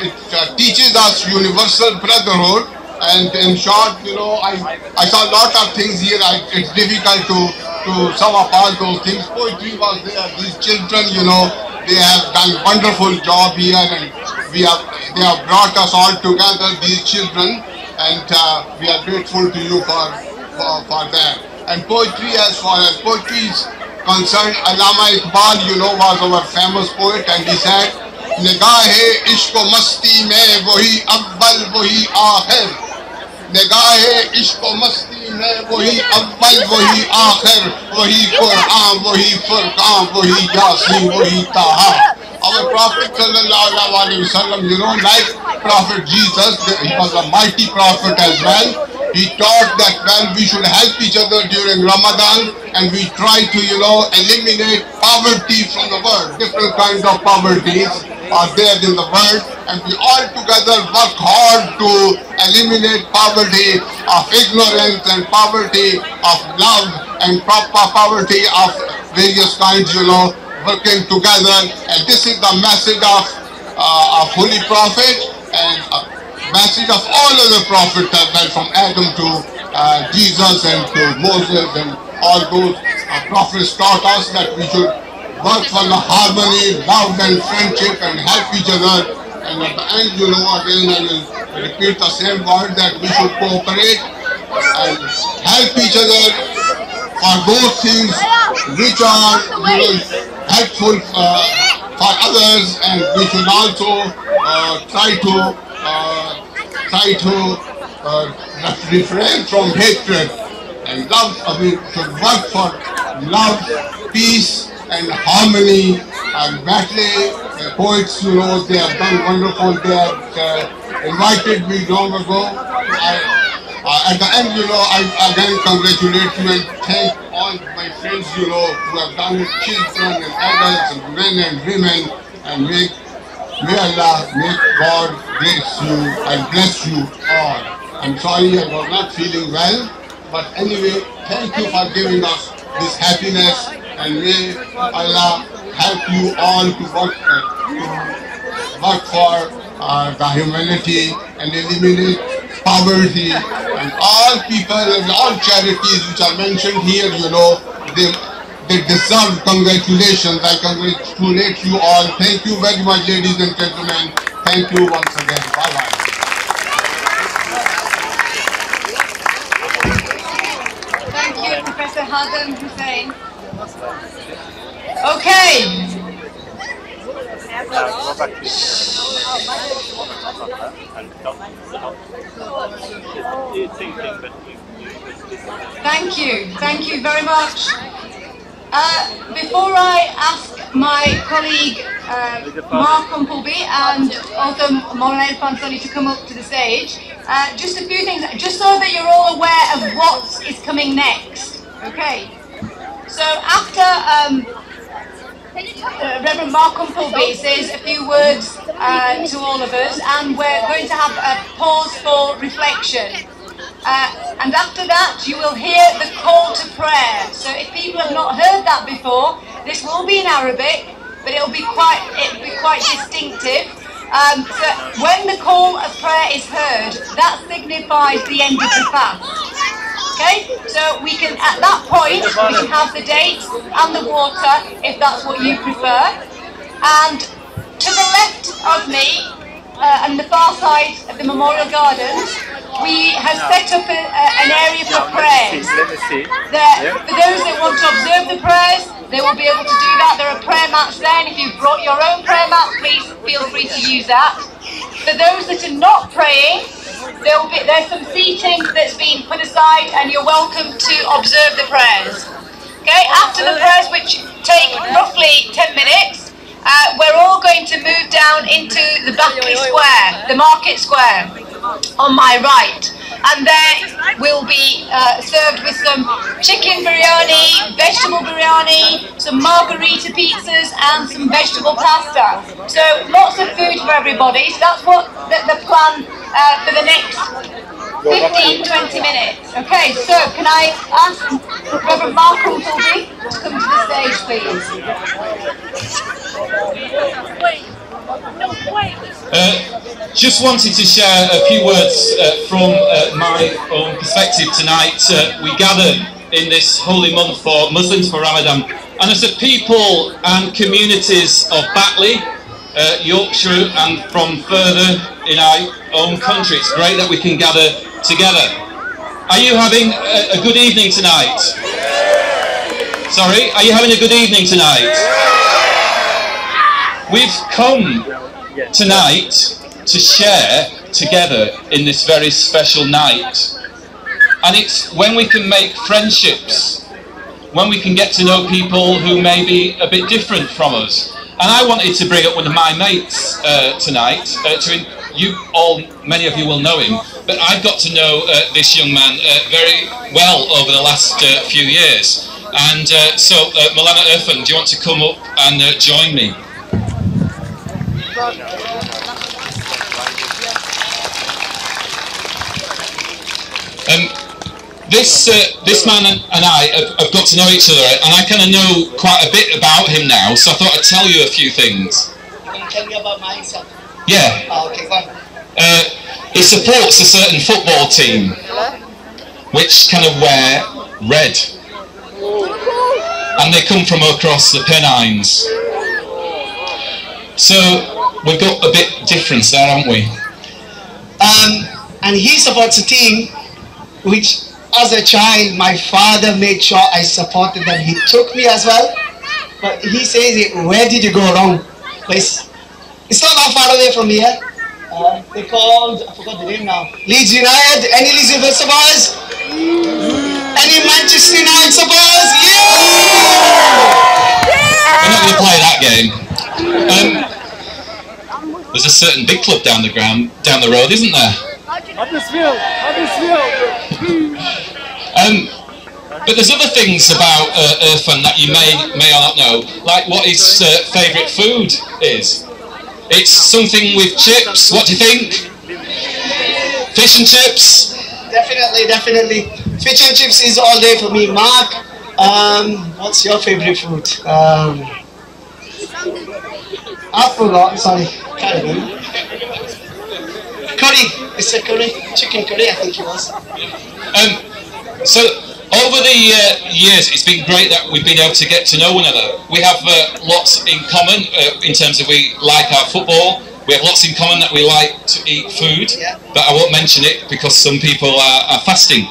it teaches us universal brotherhood. And in short, you know, I saw a lot of things here. It's difficult to sum up all those things. Poetry was there. These children, you know, they have done wonderful job here, and they have brought us all together, these children, and we are grateful to you for that. And poetry, as far as poetry is concerned, Allama Iqbal, you know, was our famous poet, and he said, "Nigahe ishq o masti mein wahi awwal wahi aakhir." निगाहे इश्क मस्ती में वही अव्वल वही आखिर वही कुरान वही फुरकान वही यासीन वही ताहा. Our Prophet sallallahu alaihi wasallam, you know, like Prophet Jesus, he was a mighty prophet as well. He taught that we should help each other during Ramadan, and we try to, you know, eliminate poverty from the world. Different kinds of poverties are there in the world, and we all together work hard to eliminate poverty of ignorance and poverty of love and poverty of various kinds, you know, working together. And this is the message of Holy Prophet and message of all other prophets as well, from Adam to Jesus and to Moses, and all those prophets taught us that we should work for the harmony, love and friendship and help each other. And at the end, you know, again I will repeat the same word, that we should cooperate and help each other for those things which are, you know, helpful for others, and we should also try to refrain from hatred and love. We should work for love, peace and harmony. And Batley poets, you know, they have done wonderful. They have invited me long ago. At the end, you know, I again congratulate you and thank all my friends, you know, who have done it, children and adults and men and women, and may Allah, may God bless you and bless you all. I'm sorry I was not feeling well, but anyway, thank you for giving us this happiness, and may Allah help you all to work for the humanity and eliminate poverty, and all people and all charities which are mentioned here, you know, they deserve congratulations. I congratulate you all. Thank you very much, ladies and gentlemen. Thank you once again. Bye-bye. Thank you, Professor Hazem Hussain. Okay. Thank you very much. Before I ask my colleague Mark Humpleby and also Maulana Irfan Soni to come up to the stage, just a few things, just so that you're all aware of what is coming next. Okay. So after Reverend Mark Humpleby says a few words to all of us, and we're going to have a pause for reflection. And after that, you will hear the call to prayer. So if people have not heard that before, this will be in Arabic, but it'll be quite distinctive. So when the call of prayer is heard, that signifies the end of the fast. Okay, so we can, at that point, we can have the dates and the water, if that's what you prefer. And to the left of me, and the far side of the Memorial Gardens, we have set up an area for prayers. For those that want to observe the prayers, they will be able to do that. There are prayer mats there, and if you've brought your own prayer mat, please feel free to use that. For those that are not praying, there's some seating that's been put aside, and you're welcome to observe the prayers. Okay, after the prayers, which take roughly 10 minutes, we're all going to move down into the Batley Square, the market square, on my right. and they will be served with some chicken biryani, vegetable biryani, some margarita pizzas and some vegetable pasta. So lots of food for everybody. So that's what the plan for the next 15-20 minutes. Okay, so can I ask Reverend Malcolm Tulby to come to the stage, please? Just wanted to share a few words from my own perspective tonight. We gather in this holy month for Muslims for Ramadan, and as a people and communities of Batley, Yorkshire and from further in our own country, it's great that we can gather together. Are you having a good evening tonight? Sorry, are you having a good evening tonight? We've come tonight to share together in this very special night, and it's when we can make friendships, when we can get to know people who may be a bit different from us. And I wanted to bring up one of my mates tonight. Many of you will know him, but I've got to know this young man very well over the last few years. And so, Maulana Irfan, do you want to come up and join me? This man and I have got to know each other, and I kind of know quite a bit about him now, so I thought I'd tell you a few things. You can tell me about myself? Yeah. Oh, okay, go on. He supports a certain football team, which kind of wear red. And they come from across the Pennines. So, we've got a bit difference there, haven't we? And he supports a team which, as a child, my father made sure I supported them. He took me as well. But he says, where did you go wrong? It's not that far away from here. They called, I forgot the name now, Leeds United. Any Leeds United supporters? Any Manchester United supporters? Yeah! We're not going to play that game. There's a certain big club down the road, isn't there? Huddersfield. But there's other things about Irfan that you may or not know, like what his favourite food is. It's something with chips. What do you think? Fish and chips? Definitely. Fish and chips is all day for me. Mark, what's your favourite food? I forgot, sorry. Can't remember. Curry. It's a curry. Chicken curry, I think it was. So, over the years, it's been great that we've been able to get to know one another. We have lots in common in terms of we like our football. We have lots in common that we like to eat food, but I won't mention it because some people are fasting.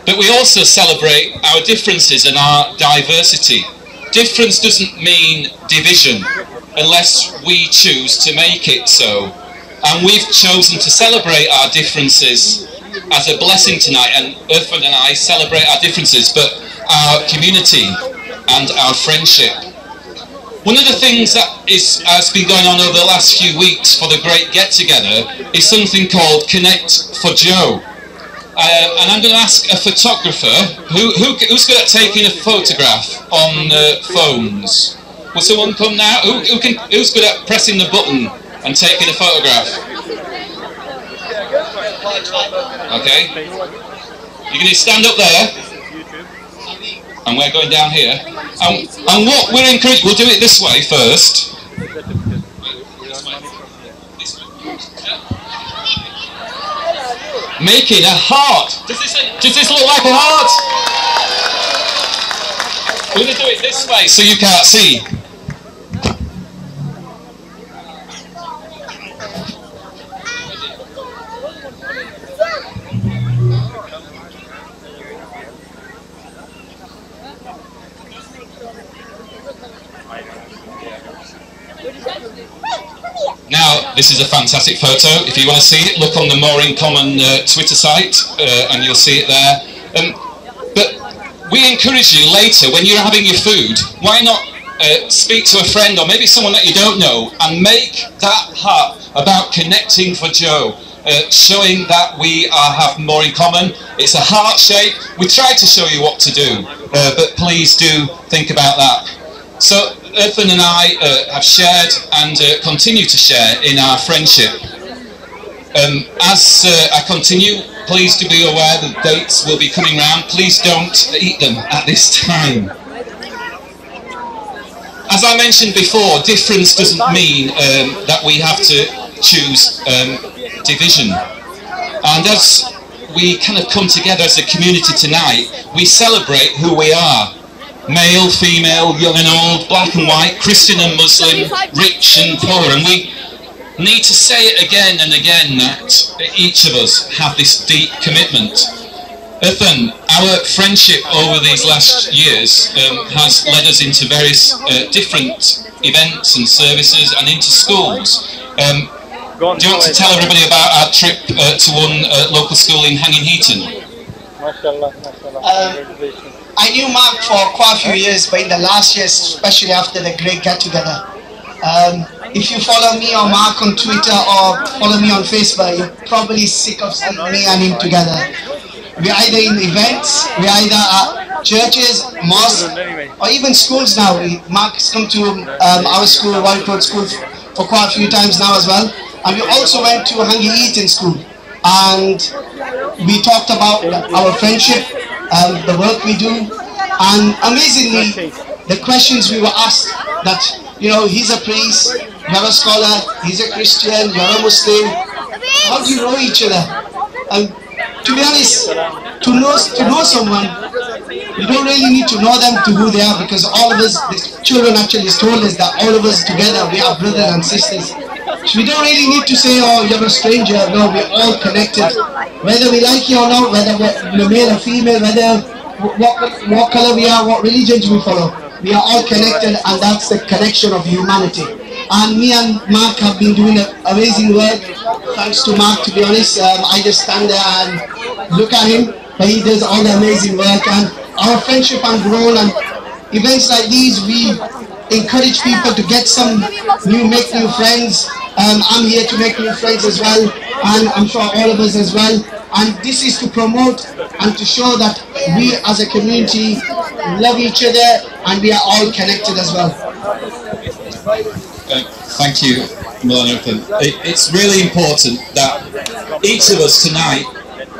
But we also celebrate our differences and our diversity. Difference doesn't mean division unless we choose to make it so. And we've chosen to celebrate our differences as a blessing tonight, and Irfan and I celebrate our differences, but our community and our friendship. One of the things that has been going on over the last few weeks for the great get-together is something called Connect for Joe. And I'm going to ask a photographer, who's good at taking a photograph on phones? Will someone come now? Who's good at pressing the button and taking a photograph? Okay. You're going to stand up there, and we're going down here. And what we're encouraged, we'll do it this way first. Making a heart. Does this look like a heart? We're going to do it this way so you can't see. Now, this is a fantastic photo. If you want to see it, look on the More in Common Twitter site, and you'll see it there. But we encourage you later, when you're having your food, why not speak to a friend or maybe someone that you don't know and make that heart about connecting for Joe. showing that we have more in common. It's a heart shape. We tried to show you what to do, but please do think about that. So Irfan and I have shared and continue to share in our friendship. As I continue, please do be aware that dates will be coming round. Please don't eat them at this time. As I mentioned before, difference doesn't mean that we have to choose division. And as we kind of come together as a community tonight, we celebrate who we are. Male, female, young and old, black and white, Christian and Muslim, rich and poor. And we need to say it again and again that each of us have this deep commitment. Irfan, our friendship over these last years has led us into various different events and services and into schools. Do you want to tell everybody about our trip to one local school in Hanging Heaton? I knew Mark for quite a few years, but in the last year, especially after the great get-together. If you follow me or Mark on Twitter or follow me on Facebook, you're probably sick of seeing me and him together. We're either in events, we're either at churches, mosques, or even schools now. Mark has come to our school, White Road School, for quite a few times now as well. And we also went to Hanging Heaton School. And we talked about our friendship, the work we do, and amazingly, the questions we were asked that, you know, he's a priest, you're a scholar, he's a Christian, you're a Muslim. How do you know each other? And to be honest, to know someone, you don't really need to know them to who they are, because all of us, the children actually told us that all of us together, we are brothers and sisters. So we don't really need to say, oh, you're a stranger. No, we're all connected. Whether we like you or not, whether we're male or female, whether what color we are, what religions we follow, we are all connected, and that's the connection of humanity. And me and Mark have been doing amazing work. Thanks to Mark, to be honest. I just stand there and look at him, but he does all the amazing work. And our friendship has grown, and events like these, we encourage people to get make new friends. I'm here to make new friends as well, and I'm sure all of us as well. And this is to promote and to show that we as a community love each other and we are all connected as well. Thank you, Maulana Irfan. It's really important that each of us tonight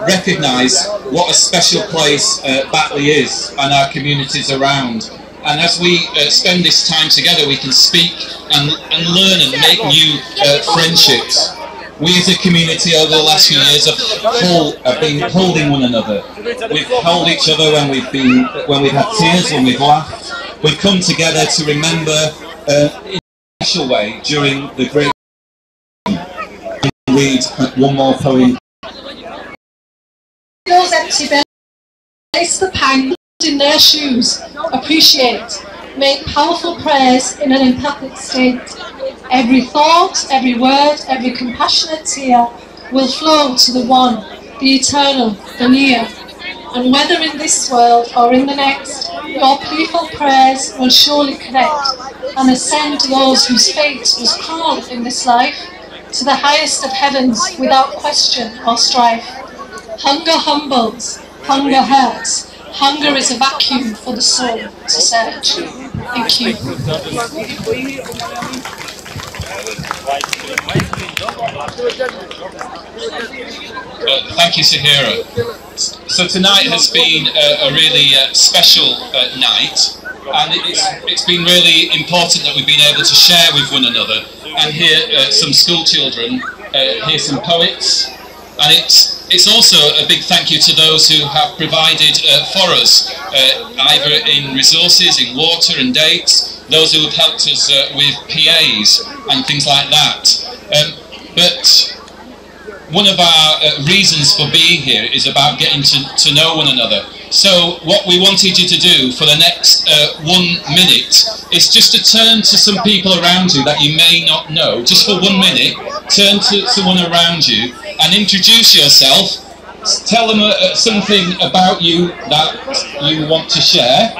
recognise what a special place Batley is and our communities around. And as we spend this time together, we can speak and learn and make new friendships. We as a community over the last few years have been holding one another. We've held each other when we've had tears, when we've laughed. We've come together to remember in a special way during the great. I'll read one more poem. Those empty bellies, place the pang in their shoes, appreciate, make powerful prayers in an empathic state. Every thought, every word, every compassionate tear will flow to the one, the eternal, the near. And whether in this world or in the next, your playful prayers will surely connect and ascend to those whose fate was cruel in this life, to the highest of heavens without question or strife. Hunger humbles, hunger hurts. Hunger is a vacuum for the soul to search. Thank you. Thank you, Sahira. So tonight has been a really special night, and it's been really important that we've been able to share with one another and hear some school children, hear some poets, and it's also a big thank you to those who have provided for us, either in resources, in water and dates, those who have helped us with PAs and things like that. But one of our reasons for being here is about getting to know one another. So what we wanted you to do for the next 1 minute is just to turn to some people around you that you may not know. Just for 1 minute, turn to someone around you and introduce yourself. Tell them something about you that you want to share.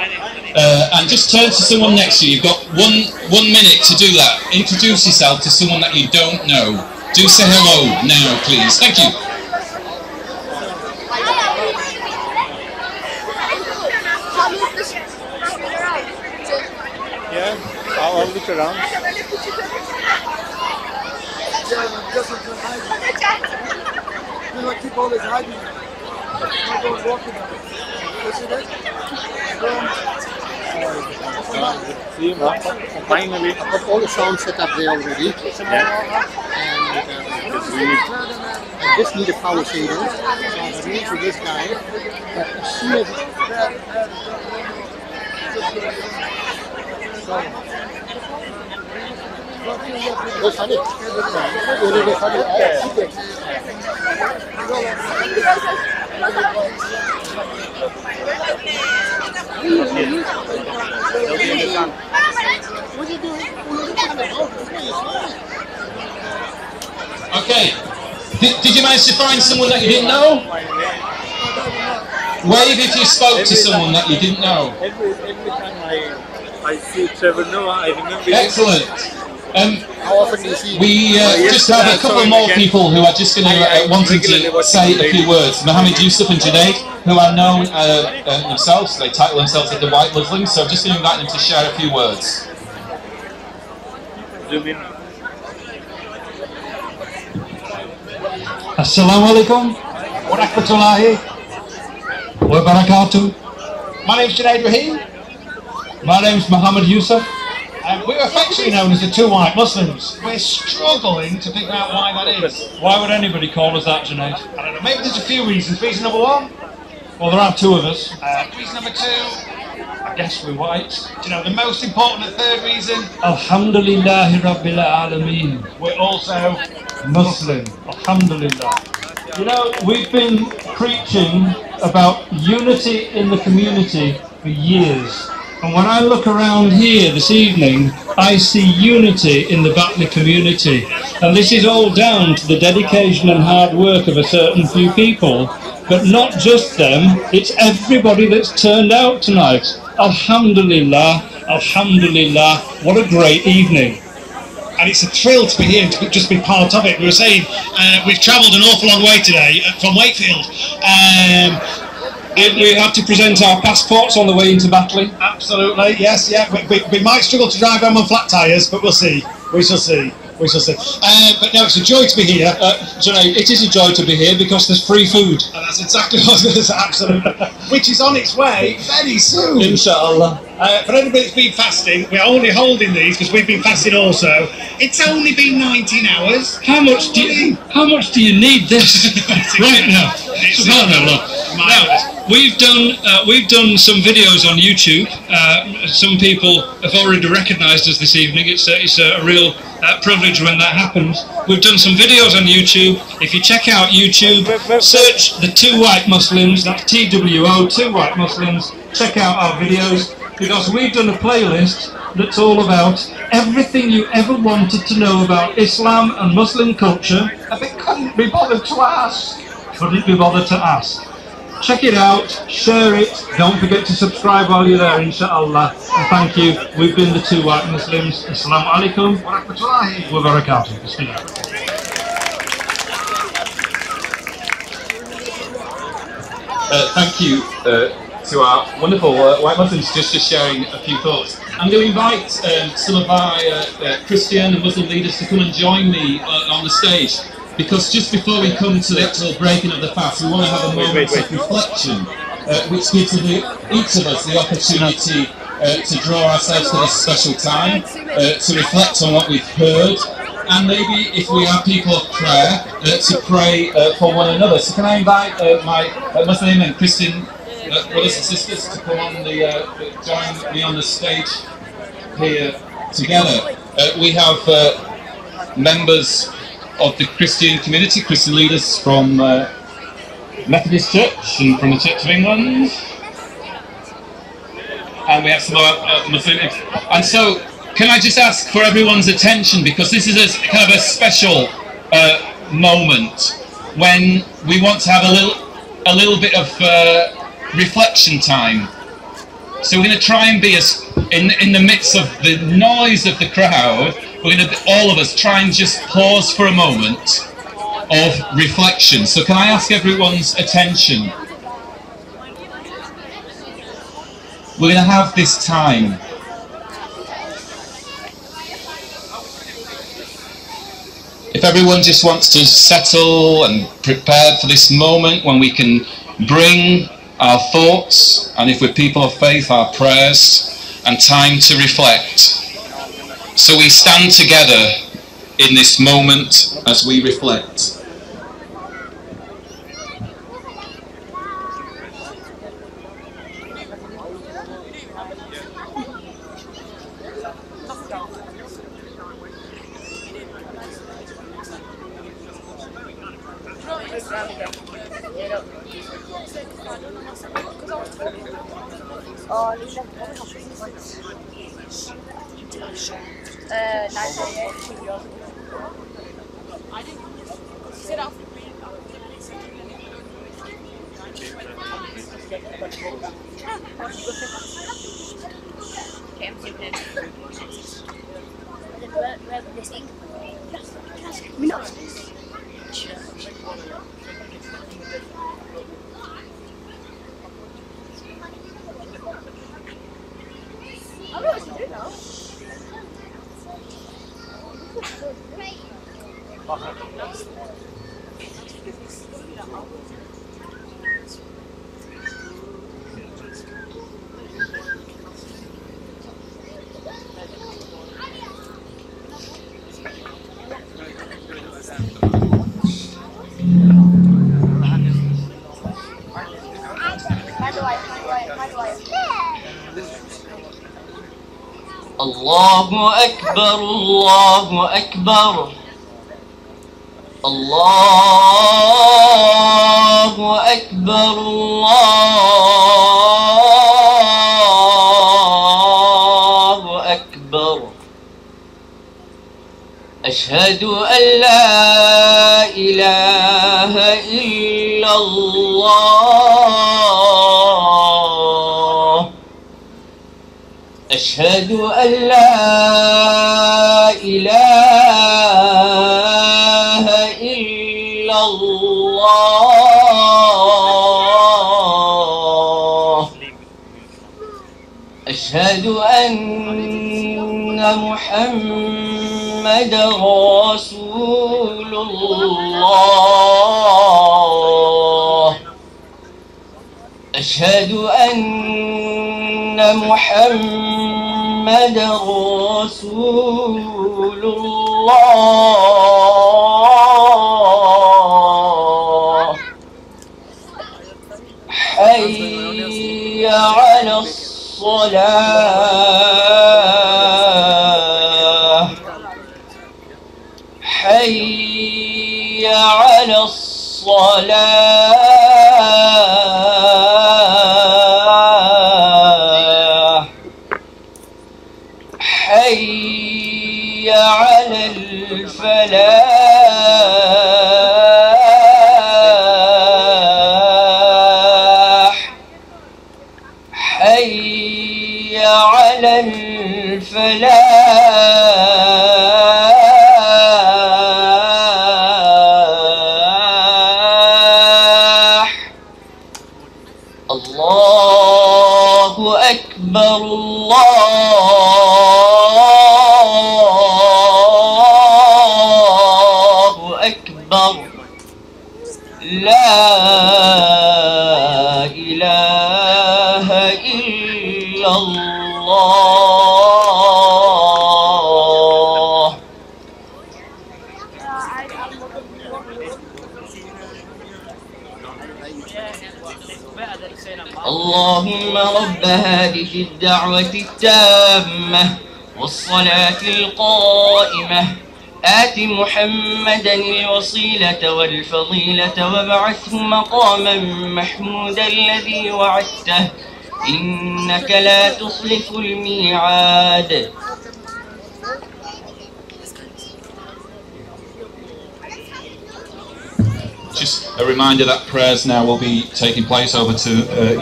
And just turn to someone next to you. You've got one minute to do that. Introduce yourself to someone that you don't know. do say hello now, please. Thank you. Yeah, I'll look around. You keep always hiding. Not going walking. You see that? See you, man. Finally. I've got all the sound set up there already. Yeah. I just need a power cable. So I've arranged for this guy. But as soon as it's funny. Okay. Did you manage to find someone that you didn't know? Wave if you spoke to someone that you didn't know. Every time I see Trevor Noah, I remember. Excellent. How often do you see? We just have a couple more people who are just going to wanting to say a few words. Mohammed Yusuf and Junaid, who are known themselves, they title themselves as the White Muslims, so I'm just going to invite them to share a few words. Zoom in. Assalamu alaikum wa rahmatullahi wa barakatuh. My name's Junaid Rahim. My name's Mohammed Yusuf. And we're affectionately known as the two white Muslims. We're struggling to figure out why that is. Why would anybody call us that, Junaid? I don't know, maybe there's a few reasons. Reason number one? Well, there are two of us. Reason number two? I guess we're white. Do you know, the most important and third reason? Alhamdulillahi Rabbil Alameen. We're also Muslim. Alhamdulillah. You know, we've been preaching about unity in the community for years. And when I look around here this evening, I see unity in the Batley community. And this is all down to the dedication and hard work of a certain few people. But not just them, it's everybody that's turned out tonight. Alhamdulillah, Alhamdulillah, what a great evening. And it's a thrill to be here and to just be part of it. We were saying, we've travelled an awful long way today from Wakefield. We have to present our passports on the way into Batley. Absolutely, yes, yeah. We might struggle to drive home on flat tyres, but we'll see. We shall see. We shall see. But no, it's a joy to be here. Junaid, it is a joy to be here because there's free food. And that's exactly what I was going to say, absolutely. Which is on its way very soon. Inshallah. For anybody that's been fasting, we're only holding these because we've been fasting also. It's only been 19 hours. How much do you need this right now? Subhanallah. Now, we've done some videos on YouTube. Some people have already recognised us this evening. It's a real privilege when that happens. We've done some videos on YouTube. If you check out YouTube, search the Two White Muslims. That's TWO, Two White Muslims. Check out our videos because we've done a playlist that's all about everything you ever wanted to know about Islam and Muslim culture, and they couldn't be bothered to ask. Couldn't be bothered to ask. Check it out, share it, don't forget to subscribe while you're there, inshallah. And thank you. We've been the Two White Muslims. Assalamu alaikum wa rahmatullahi wa barakatuh. Bismillah. Thank you to our wonderful white Muslims just sharing a few thoughts. I'm going to invite some of our Christian and Muslim leaders to come and join me on the stage, because just before we come to the actual breaking of the fast, we want to have a moment of reflection, which gives each of us the opportunity to draw ourselves to this special time, to reflect on what we've heard, and maybe if we have people of prayer, to pray for one another. So can I invite my Muslim and Christian brothers and sisters to come on join me on the stage here together. We have members of the Christian community, Christian leaders from Methodist Church and from the Church of England, and we have some Muslim. And so, can I just ask for everyone's attention, because this is a kind of a special moment when we want to have a little bit of reflection time. So we're going to try and be in the midst of the noise of the crowd. we're going to, all of us, try and just pause for a moment of reflection. So can I ask everyone's attention? We're going to have this time. If everyone just wants to settle and prepare for this moment when we can bring our thoughts, and if we're people of faith, our prayers, and time to reflect. So we stand together in this moment as we reflect. الله أكبر الله أكبر الله أكبر الله أكبر أشهد أن لا إله إلا الله أشهد أن لا إله إلا الله أشهد أن محمدا رسول الله أشهد أن محمدا رسول الله حي على الصلاة حي على الصلاة حي على الفلاح حي على الفلاح الله أكبر الله أكبر لا إله إلا الله اللهم رب هذه الدعوة التامة والصلاة القائمة آت محمدا الوصيلة والفضيلة وابعثه مقاما محمودا الذي وعدته إنك لا تخلف الميعاد. Just a reminder that prayers now will be taking place over to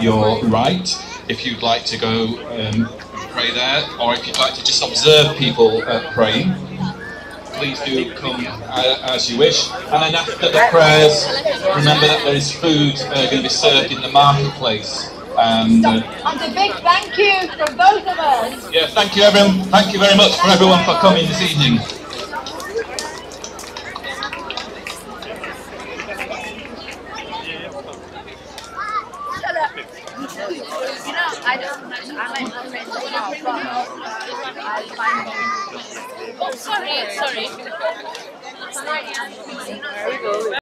your right. If you'd like to go pray there, or if you'd like to just observe people praying. please do come as you wish. And then after the prayers, remember that there is food going to be served in the marketplace. And a big thank you from both of us. Yeah, thank you everyone. Thank you very much for everyone for coming this evening. Oh, sorry.